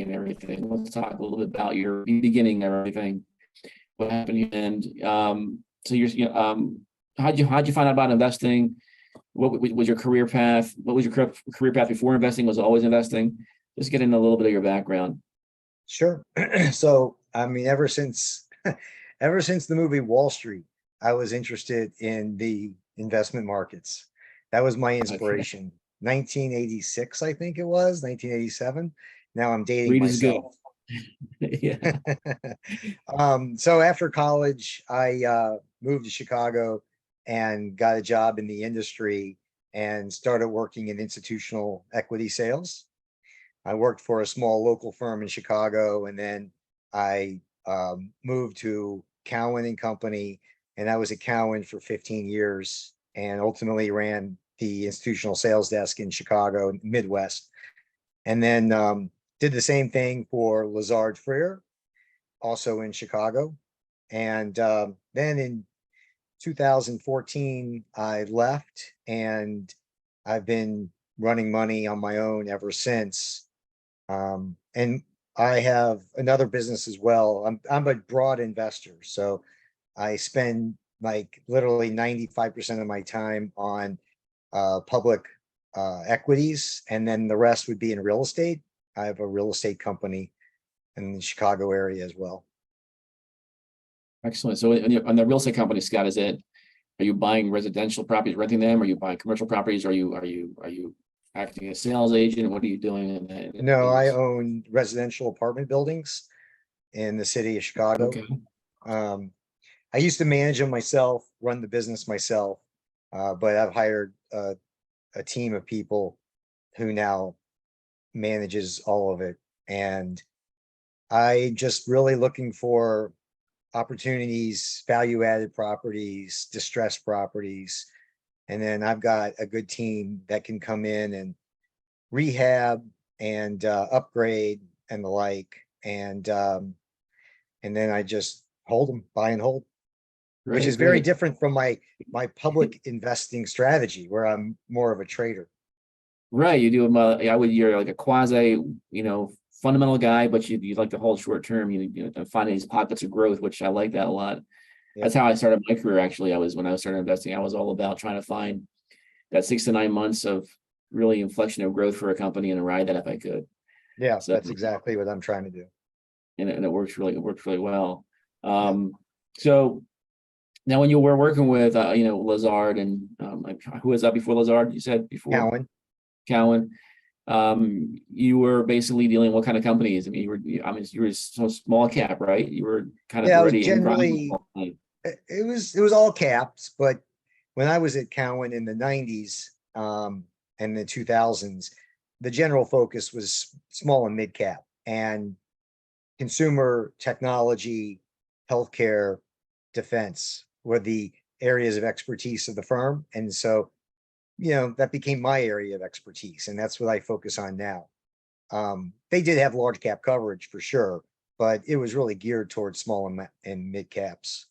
and everything. Let's talk a little bit about your beginning and everything. What happened, and so how'd you find out about investing? What was your career path? What was your career path before investing? Was it always investing? Just get into a little bit of your background. Sure. So, I mean, ever since the movie Wall Street, I was interested in the investment markets. That was my Okay. inspiration. 1986, I think it was 1987. Now I'm dating Read is good. myself. Yeah. So after college, I moved to Chicago and got a job in the industry and started working in institutional equity sales. I worked for a small local firm in Chicago, and then I moved to Cowan and Company, and I was at Cowan for 15 years and ultimately ran the institutional sales desk in Chicago, Midwest, and then did the same thing for Lazard Freer, also in Chicago. And then in 2014, I left, and I've been running money on my own ever since. And I have another business as well. I'm a broad investor, so I spend like literally 95% of my time on public equities, and then the rest would be in real estate. I have a real estate company in the Chicago area as well. Excellent. So on the real estate company, Scott, are you buying residential properties, renting them? Are you buying commercial properties? Are you acting as a sales agent? What are you doing in that No, I business? own residential apartment buildings in the city of Chicago. Okay. Um, I used to manage them myself, run the business myself, but I've hired a team of people who now manages all of it. And I just really looking for opportunities, value-added properties, distressed properties. And then I've got a good team that can come in and rehab and upgrade and the like. And then I just hold them, buy and hold, which is Great, very great. different from my public investing strategy, where I'm more of a trader. Right. You do you're like a quasi, fundamental guy, but you like to hold short term, find these pockets of growth, which I like that a lot. Yeah. That's how I started my career. Actually, when I started investing, I was all about trying to find that 6 to 9 months of really inflection of growth for a company and ride that if I could. Yeah, So, that's exactly what I'm trying to do. and it works really well. So now when you were working with, Lazard and, who was that before Lazard? You said before Cowan. Cowan. You were basically dealing with what kind of companies? I mean, you were so small cap, right? You were kind of Yeah, I was already in grind. generally, it was all caps, but when I was at Cowan in the 90s and the 2000s, the general focus was small and mid cap and consumer technology, healthcare, defense were the areas of expertise of the firm. And so, that became my area of expertise, and that's what I focus on now. They did have large cap coverage for sure, but it was really geared towards small and mid caps.